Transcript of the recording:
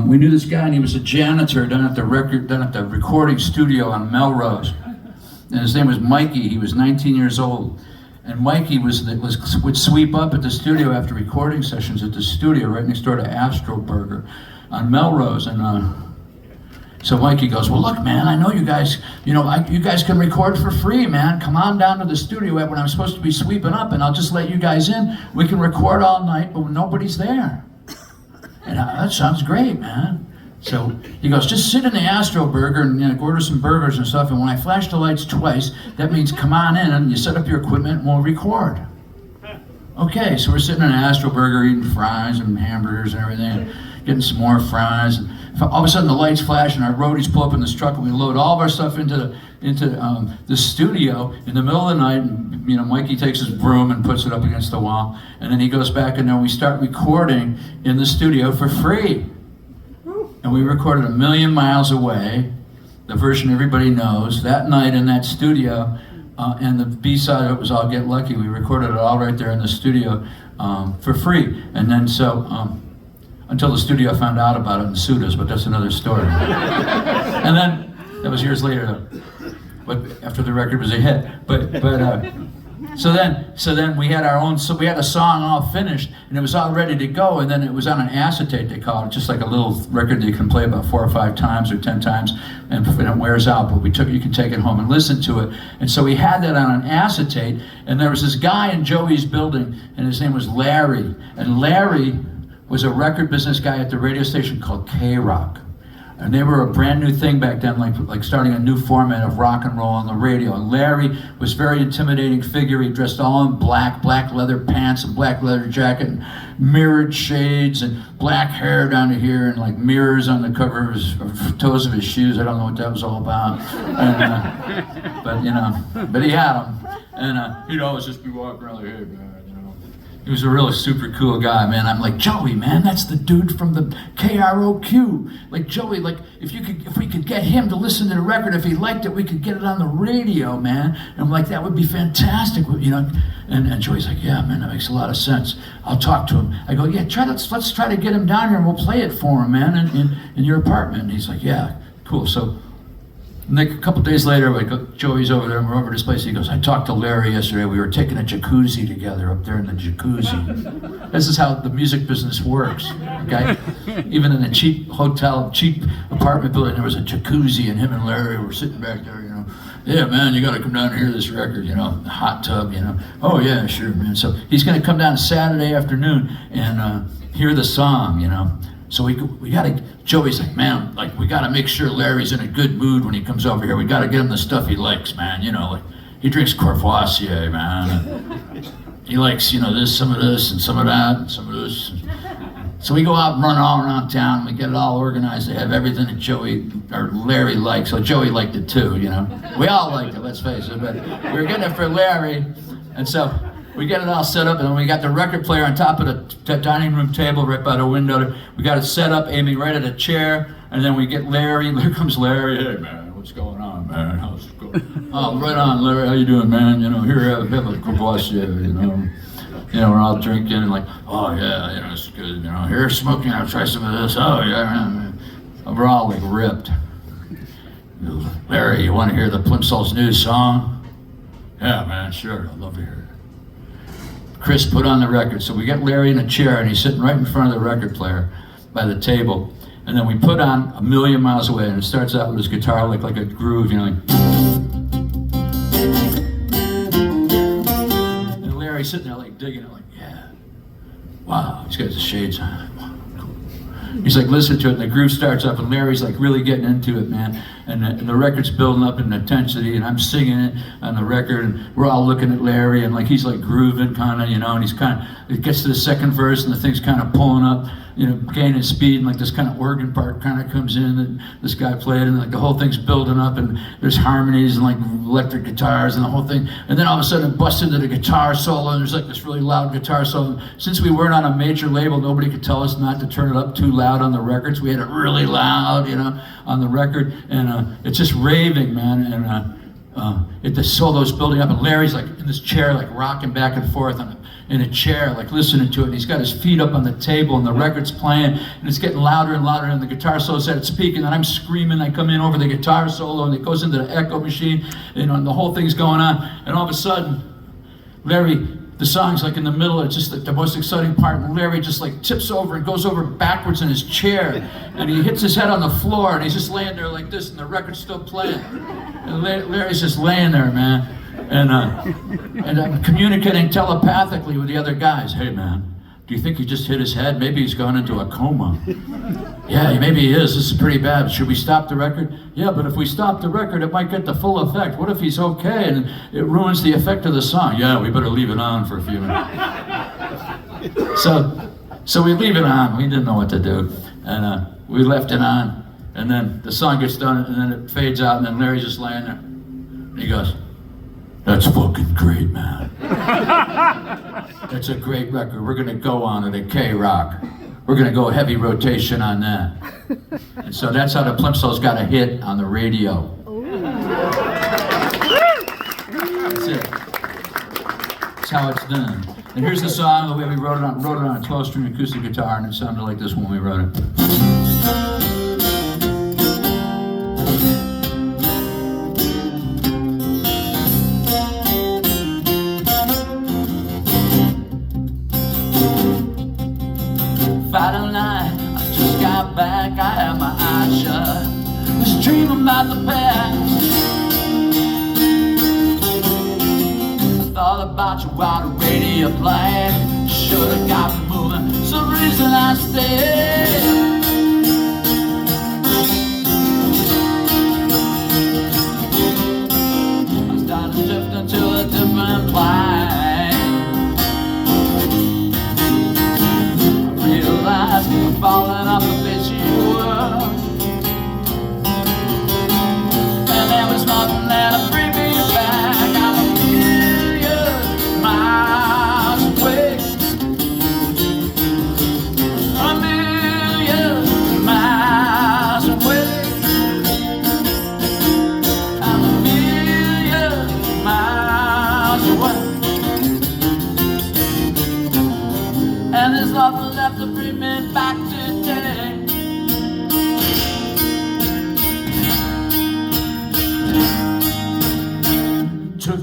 We knew this guy, and he was a janitor down at the recording studio on Melrose. And his name was Mikey. He was 19 years old. And Mikey would sweep up at the studio after recording sessions at the studio right next door to Astro Burger on Melrose. And so Mikey goes, well, look, man, I know you guys, you guys can record for free, man. Come on down to the studio when I'm supposed to be sweeping up, and I'll just let you guys in. We can record all night, but nobody's there. And that sounds great, man. So he goes, just sit in the Astro Burger and order some burgers and stuff, and when I flash the lights twice, that means come on in and you set up your equipment and we'll record. Okay, so we're sitting in an Astro Burger eating fries and hamburgers and everything, getting some more fries. And all of a sudden the lights flash and our roadies pull up in this truck and we load all of our stuff into the studio in the middle of the night. And, Mikey takes his broom and puts it up against the wall, and then he goes back in there and we start recording in the studio for free. And we recorded A Million Miles Away, the version everybody knows, that night in that studio. And the B-side of it was I'll Get Lucky. We recorded it all right there in the studio for free. And then until the studio found out about it and sued us, but that's another story. And then, that was years later, but after the record was a hit. So then we had we had a song all finished, and it was all ready to go, and then it was on an acetate, they call it, just like a little record that you can play about 4 or 5 times or 10 times, and it wears out, but you can take it home and listen to it. And so we had that on an acetate, and there was this guy in Joey's building, and his name was Larry, and Larry was a record business guy at the radio station called K-Rock. And they were a brand new thing back then, like starting a new format of rock and roll on the radio. And Larry was a very intimidating figure. He dressed all in black leather pants and black leather jacket and mirrored shades and black hair down to here and like mirrors on the cover of toes of his shoes. I don't know what that was all about. And, but he had them. And he'd always just be walking around like, hey, man. He was a really super cool guy, man. I'm like, Joey, man, that's the dude from the KROQ. Like, Joey, like, if we could get him to listen to the record, if he liked it, we could get it on the radio, man. And I'm like, that would be fantastic, And Joey's like, yeah, man, that makes a lot of sense. I'll talk to him. I go, yeah, let's try to get him down here and we'll play it for him, man, in your apartment. And he's like, yeah, cool. So, a couple days later, Joey's over there and we're over at his place. He goes, I talked to Larry yesterday. We were taking a jacuzzi together up there in the jacuzzi. This is how the music business works, okay? Even in a cheap hotel, cheap apartment building, there was a jacuzzi, and him and Larry were sitting back there, Yeah, man, you gotta come down and hear this record, the hot tub, Oh yeah, sure, man. So he's gonna come down Saturday afternoon and hear the song, So we gotta, Joey's like, man, like we gotta make sure Larry's in a good mood when he comes over here. We gotta get him the stuff he likes, man. Like he drinks Courvoisier, man. He likes, this, some of this, and some of that, and some of this. So we go out and run all around town. We get it all organized. They have everything that Joey or Larry likes. So Joey liked it too, We all liked it, let's face it. But we were getting it for Larry, and so we get it all set up, and then we got the record player on top of the dining room table right by the window. We got it set up, aiming right at a chair, and then we get Larry. Here comes Larry. Hey, man, what's going on, man? How's it going? Oh, right on, Larry. How you doing, man? Here, have a Courvoisier, we're all drinking and like, oh, yeah, it's good. Here, smoking, I'll try some of this. Oh, yeah, man. We're all like ripped. Larry, you want to hear the Plimsoll's new song? Yeah, man, sure. I'd love to hear it. Chris put on the record. So we get Larry in a chair and he's sitting right in front of the record player by the table. And then we put on A Million Miles Away, and it starts out with his guitar like a groove, like. And Larry's sitting there like digging it, like, yeah. Wow, he's got his shades on. He's like, listen to it, and the groove starts up, and Larry's like really getting into it, man. And the record's building up in intensity, and I'm singing it on the record, and we're all looking at Larry, and like he's like grooving kind of, and he's kind of, it gets to the second verse, and the thing's kind of pulling up, gaining speed, and like this kind of organ part kind of comes in that this guy played, and like the whole thing's building up, and there's harmonies and like electric guitars and the whole thing, and then all of a sudden it busts into the guitar solo, and there's like this really loud guitar solo. Since we weren't on a major label, nobody could tell us not to turn it up too loud on the records. We had it really loud, on the record, and it's just raving, man, the solo's building up, and Larry's like in this chair, like rocking back and forth in a chair, like listening to it. And he's got his feet up on the table, and the record's playing, and it's getting louder and louder, and the guitar solo's at its peak, and then I'm screaming. I come in over the guitar solo, and it goes into the echo machine, and the whole thing's going on, and all of a sudden, Larry, the song's like in the middle, it's just the most exciting part, and Larry just like tips over and goes over backwards in his chair, and he hits his head on the floor, and he's just laying there like this, and the record's still playing. And Larry's just laying there, man, and I'm communicating telepathically with the other guys. Hey, man, do you think he just hit his head? Maybe he's gone into a coma. Yeah, maybe he is. This is pretty bad. Should we stop the record? Yeah, but if we stop the record, it might get the full effect. What if he's okay and it ruins the effect of the song? Yeah, we better leave it on for a few minutes. So we leave it on. We didn't know what to do. And we left it on. And then the song gets done, and then it fades out, and then Larry's just laying there. And he goes, "That's fucking great, man. That's a great record. We're gonna go on it at K-Rock. We're gonna go heavy rotation on that." And so that's how the Plimsolls got a hit on the radio. That's it. That's how it's done. And here's the song, the way we wrote it on a 12-string acoustic guitar, and it sounded like this when we wrote it. Friday night, I just got back, I had my eyes shut, was dreaming about the past. I thought about you while the radio played, should've got me moving, some reason I stayed. I started drifting to a different place. I'm falling off the face of your world, and there was nothing there to bring me back. I'm a million miles away, a million miles away, I'm a million miles away, and there's nothing left to bring me back today. Took